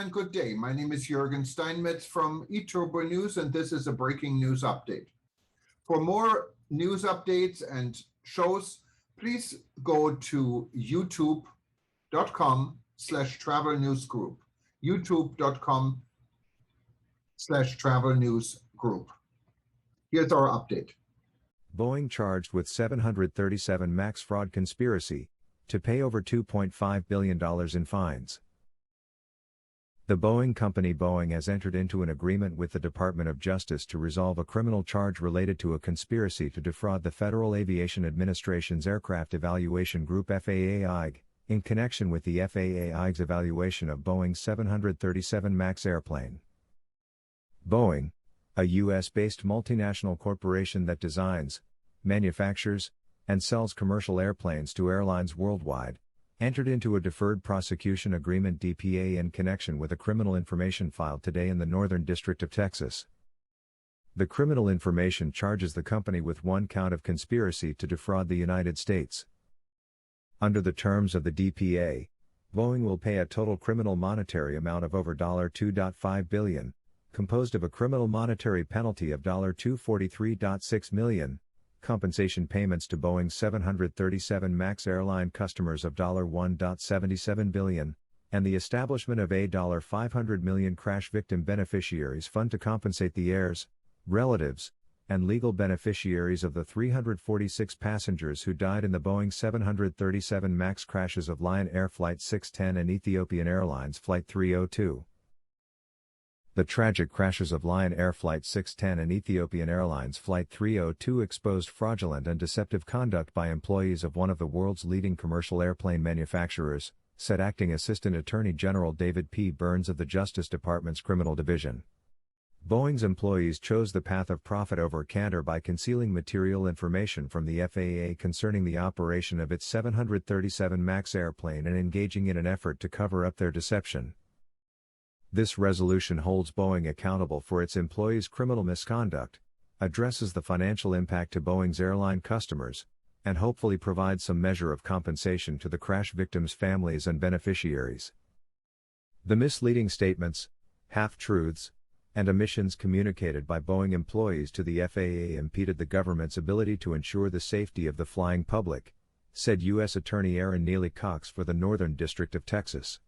and good day. My name is Jürgen Steinmetz from eTurboNews, and this is a breaking news update. For more news updates and shows, please go to youtube.com/travel news group. youtube.com/travel news group. Here's our update. Boeing charged with 737 MAX fraud conspiracy to pay over $2.5 billion in fines. The Boeing company Boeing has entered into an agreement with the Department of Justice to resolve a criminal charge related to a conspiracy to defraud the Federal Aviation Administration's Aircraft Evaluation Group FAA-IG, in connection with the FAA-IG's evaluation of Boeing's 737 MAX airplane. Boeing, a U.S.-based multinational corporation that designs, manufactures, and sells commercial airplanes to airlines worldwide, entered into a Deferred Prosecution Agreement DPA in connection with a criminal information filed today in the Northern District of Texas. The criminal information charges the company with one count of conspiracy to defraud the United States. Under the terms of the DPA, Boeing will pay a total criminal monetary amount of over $2.5 billion, composed of a criminal monetary penalty of $243.6 million, compensation payments to Boeing's 737 MAX airline customers of $1.77 billion, and the establishment of a $500 million crash victim beneficiaries fund to compensate the heirs, relatives, and legal beneficiaries of the 346 passengers who died in the Boeing 737 MAX crashes of Lion Air Flight 610 and Ethiopian Airlines Flight 302. The tragic crashes of Lion Air Flight 610 and Ethiopian Airlines Flight 302 exposed fraudulent and deceptive conduct by employees of one of the world's leading commercial airplane manufacturers, said Acting Assistant Attorney General David P. Burns of the Justice Department's Criminal Division. Boeing's employees chose the path of profit over candor by concealing material information from the FAA concerning the operation of its 737 MAX airplane and engaging in an effort to cover up their deception. This resolution holds Boeing accountable for its employees' criminal misconduct, addresses the financial impact to Boeing's airline customers, and hopefully provides some measure of compensation to the crash victims' families and beneficiaries. The misleading statements, half-truths, and omissions communicated by Boeing employees to the FAA impeded the government's ability to ensure the safety of the flying public, said U.S. Attorney Aaron Neely Cox for the Northern District of Texas.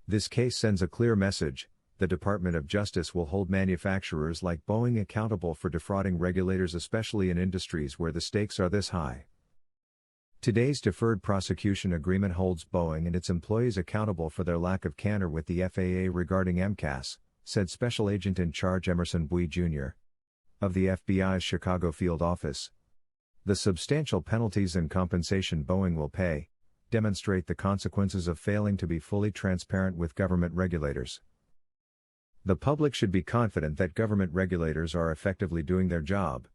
This case sends a clear message: the Department of Justice will hold manufacturers like Boeing accountable for defrauding regulators, especially in industries where the stakes are this high. Today's Deferred Prosecution Agreement holds Boeing and its employees accountable for their lack of candor with the FAA regarding MCAS, said Special Agent in Charge Emerson Bui Jr. of the FBI's Chicago Field Office. The substantial penalties and compensation Boeing will pay demonstrate the consequences of failing to be fully transparent with government regulators. The public should be confident that government regulators are effectively doing their job,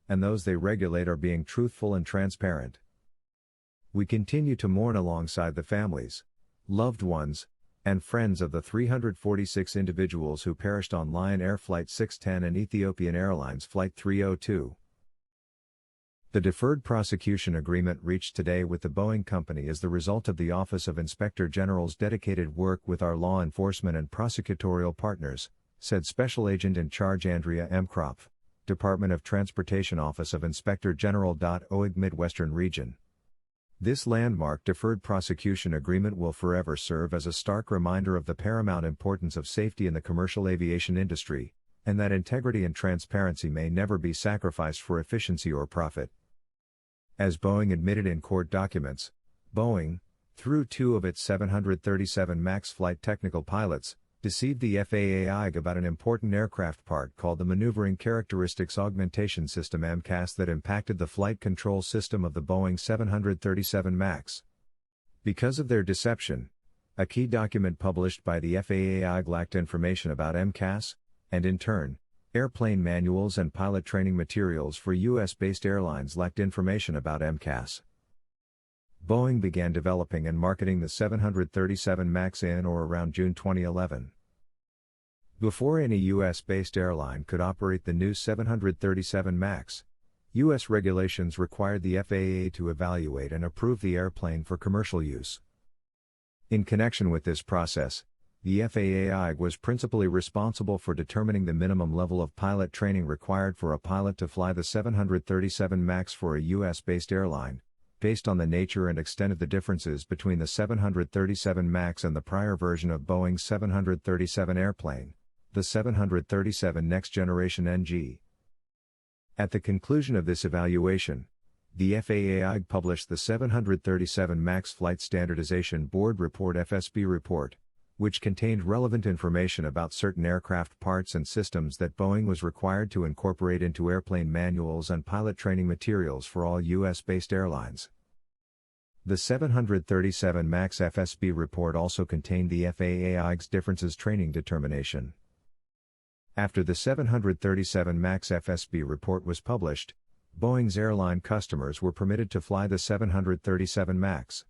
and those they regulate are being truthful and transparent. We continue to mourn alongside the families, loved ones, and friends of the 346 individuals who perished on Lion Air Flight 610 and Ethiopian Airlines Flight 302. The Deferred Prosecution Agreement reached today with the Boeing Company is the result of the Office of Inspector General's dedicated work with our law enforcement and prosecutorial partners, said Special Agent in Charge Andrea M. Kropf, Department of Transportation Office of Inspector General. OIG Midwestern Region. This landmark Deferred Prosecution Agreement will forever serve as a stark reminder of the paramount importance of safety in the commercial aviation industry, and that integrity and transparency may never be sacrificed for efficiency or profit. As Boeing admitted in court documents, Boeing, through two of its 737 MAX flight technical pilots, deceived the FAA-IG about an important aircraft part called the Maneuvering Characteristics Augmentation System MCAS that impacted the flight control system of the Boeing 737 MAX. Because of their deception, a key document published by the FAA-IG lacked information about MCAS, and in turn, airplane manuals and pilot training materials for U.S.-based airlines lacked information about MCAS. Boeing began developing and marketing the 737 MAX in or around June 2011. Before any U.S.-based airline could operate the new 737 MAX, U.S. regulations required the FAA to evaluate and approve the airplane for commercial use. In connection with this process, the FAA was principally responsible for determining the minimum level of pilot training required for a pilot to fly the 737 MAX for a U.S.-based airline, based on the nature and extent of the differences between the 737 MAX and the prior version of Boeing's 737 airplane, the 737 Next Generation NG. At the conclusion of this evaluation, the FAA published the 737 MAX Flight Standardization Board Report (FSB) report, which contained relevant information about certain aircraft parts and systems that Boeing was required to incorporate into airplane manuals and pilot training materials for all U.S.-based airlines. The 737 MAX FSB report also contained the FAA's differences training determination. After the 737 MAX FSB report was published, Boeing's airline customers were permitted to fly the 737 MAX.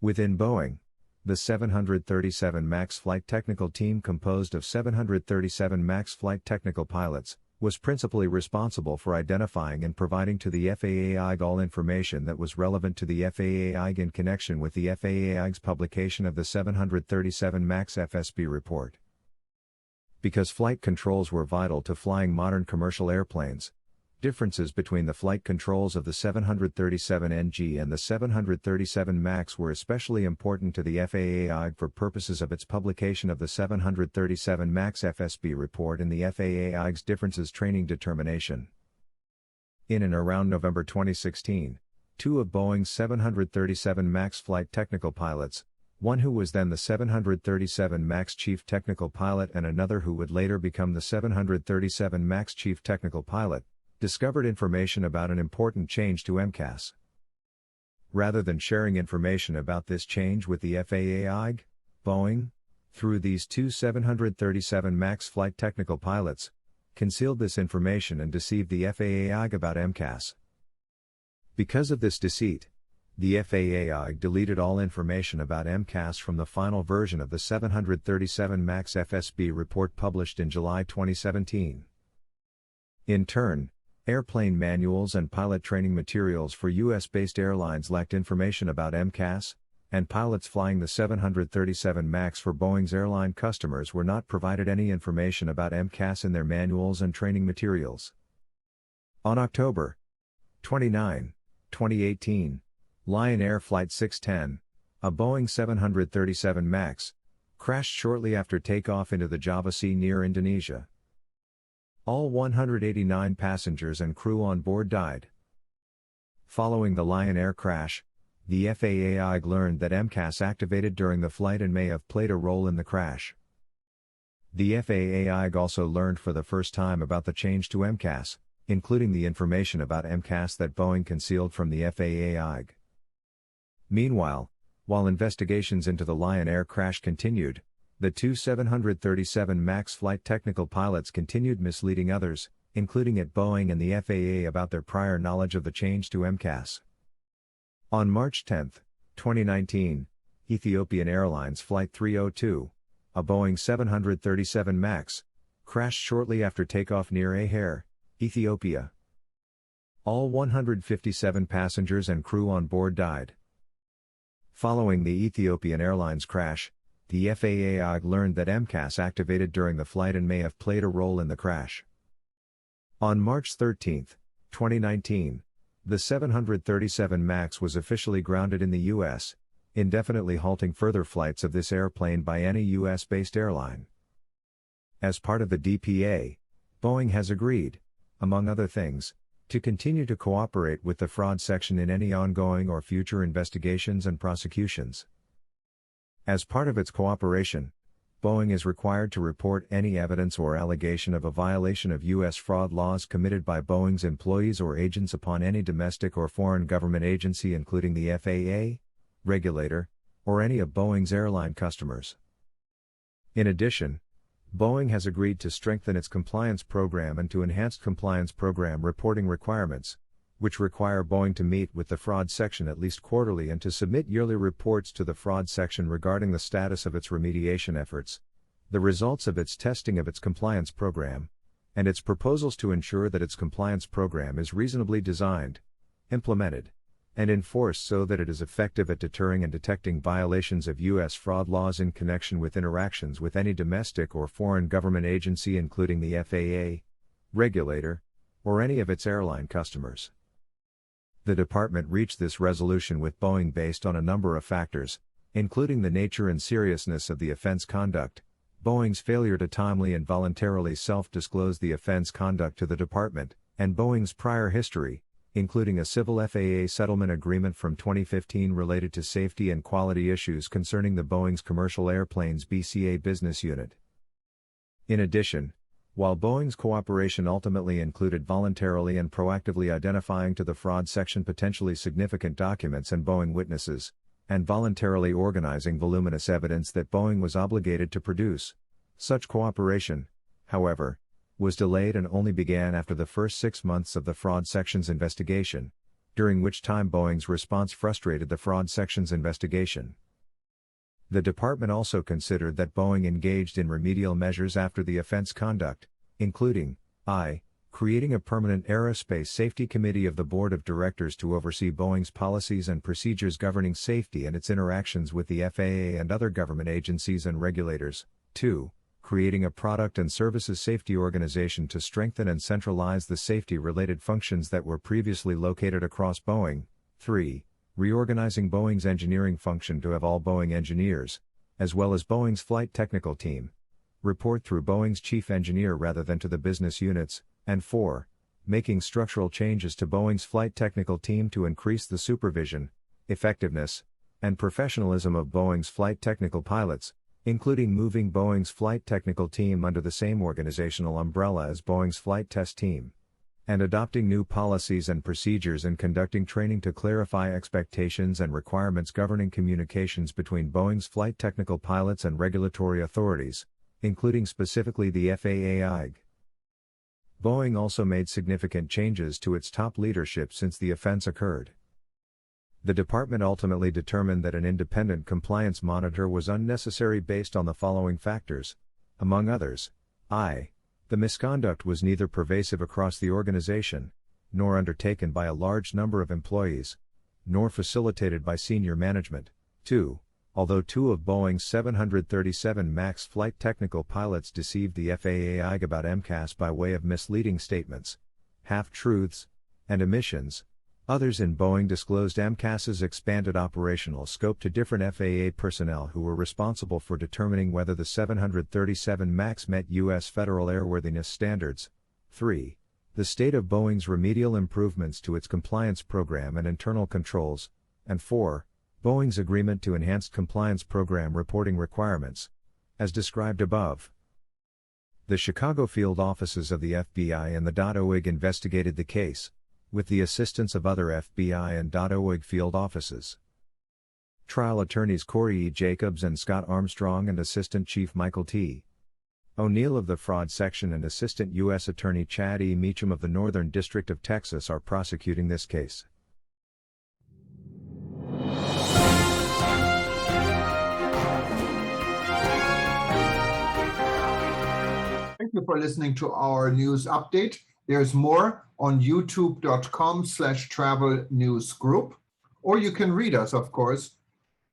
Within Boeing, the 737 MAX flight technical team, composed of 737 MAX flight technical pilots, was principally responsible for identifying and providing to the FAA all information that was relevant to the FAA in connection with the FAA's publication of the 737 MAX FSB report. Because flight controls were vital to flying modern commercial airplanes, differences between the flight controls of the 737 NG and the 737 MAX were especially important to the FAA for purposes of its publication of the 737 MAX FSB report and the FAA's differences training determination. In and around November 2016, two of Boeing's 737 MAX flight technical pilots, one who was then the 737 MAX chief technical pilot and another who would later become the 737 MAX chief technical pilot, discovered information about an important change to MCAS. Rather than sharing information about this change with the FAA, Boeing, through these two 737 MAX flight technical pilots, concealed this information and deceived the FAA about MCAS. Because of this deceit, the FAA deleted all information about MCAS from the final version of the 737 MAX FSB report published in July 2017. In turn, airplane manuals and pilot training materials for U.S.-based airlines lacked information about MCAS, and pilots flying the 737 MAX for Boeing's airline customers were not provided any information about MCAS in their manuals and training materials. On October 29, 2018, Lion Air Flight 610, a Boeing 737 MAX, crashed shortly after takeoff into the Java Sea near Indonesia. All 189 passengers and crew on board died. Following the Lion Air crash, the FAA learned that MCAS activated during the flight and may have played a role in the crash. The FAA also learned for the first time about the change to MCAS, including the information about MCAS that Boeing concealed from the FAA. Meanwhile, while investigations into the Lion Air crash continued, the two 737 MAX flight technical pilots continued misleading others, including at Boeing and the FAA, about their prior knowledge of the change to MCAS. On March 10, 2019, Ethiopian Airlines Flight 302, a Boeing 737 MAX, crashed shortly after takeoff near Aher, Ethiopia. All 157 passengers and crew on board died. Following the Ethiopian Airlines crash, the FAA learned that MCAS activated during the flight and may have played a role in the crash. On March 13, 2019, the 737 MAX was officially grounded in the U.S., indefinitely halting further flights of this airplane by any U.S.-based airline. As part of the DPA, Boeing has agreed, among other things, to continue to cooperate with the fraud section in any ongoing or future investigations and prosecutions. As part of its cooperation, Boeing is required to report any evidence or allegation of a violation of U.S. fraud laws committed by Boeing's employees or agents upon any domestic or foreign government agency, including the FAA, regulator, or any of Boeing's airline customers. In addition, Boeing has agreed to strengthen its compliance program and to enhanced compliance program reporting requirements, which require Boeing to meet with the fraud section at least quarterly and to submit yearly reports to the fraud section regarding the status of its remediation efforts, the results of its testing of its compliance program, and its proposals to ensure that its compliance program is reasonably designed, implemented, and enforced so that it is effective at deterring and detecting violations of U.S. fraud laws in connection with interactions with any domestic or foreign government agency, including the FAA, regulator, or any of its airline customers. The department reached this resolution with Boeing based on a number of factors, including the nature and seriousness of the offense conduct, Boeing's failure to timely and voluntarily self-disclose the offense conduct to the department, and Boeing's prior history, including a civil FAA settlement agreement from 2015 related to safety and quality issues concerning the Boeing's commercial airplanes BCA business unit. In addition, while Boeing's cooperation ultimately included voluntarily and proactively identifying to the fraud section potentially significant documents and Boeing witnesses, and voluntarily organizing voluminous evidence that Boeing was obligated to produce, such cooperation, however, was delayed and only began after the first 6 months of the fraud section's investigation, during which time Boeing's response frustrated the fraud section's investigation. The department also considered that Boeing engaged in remedial measures after the offense conduct, including creating a permanent aerospace safety committee of the board of directors to oversee Boeing's policies and procedures governing safety and its interactions with the FAA and other government agencies and regulators. 2. Creating a product and services safety organization to strengthen and centralize the safety-related functions that were previously located across Boeing. 3. Reorganizing Boeing's engineering function to have all Boeing engineers, as well as Boeing's flight technical team, report through Boeing's chief engineer rather than to the business units. And 4. Making structural changes to Boeing's flight technical team to increase the supervision, effectiveness, and professionalism of Boeing's flight technical pilots, including moving Boeing's flight technical team under the same organizational umbrella as Boeing's flight test team, and adopting new policies and procedures and conducting training to clarify expectations and requirements governing communications between Boeing's flight technical pilots and regulatory authorities, including specifically the FAA. Boeing also made significant changes to its top leadership since the offense occurred. The department ultimately determined that an independent compliance monitor was unnecessary based on the following factors, among others: the misconduct was neither pervasive across the organization, nor undertaken by a large number of employees, nor facilitated by senior management. 2. Although 2 of Boeing's 737 MAX flight technical pilots deceived the FAA about MCAS by way of misleading statements, half-truths, and omissions, others in Boeing disclosed MCAS's expanded operational scope to different FAA personnel who were responsible for determining whether the 737 MAX met U.S. federal airworthiness standards. 3. The state of Boeing's remedial improvements to its compliance program and internal controls. And 4. Boeing's agreement to enhanced compliance program reporting requirements, as described above. The Chicago field offices of the FBI and the .OIG investigated the case, with the assistance of other FBI and .OIG field offices. Trial attorneys Corey E. Jacobs and Scott Armstrong and Assistant Chief Michael T. O'Neill of the Fraud Section and Assistant U.S. Attorney Chad E. Meacham of the Northern District of Texas are prosecuting this case. Thank you for listening to our news update. There's more on youtube.com/travel news group, or you can read us, of course,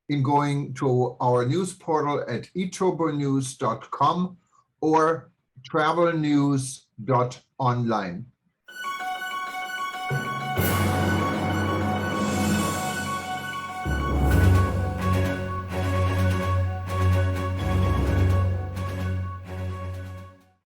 in going to our news portal at eTurboNews.com or travelnews.online.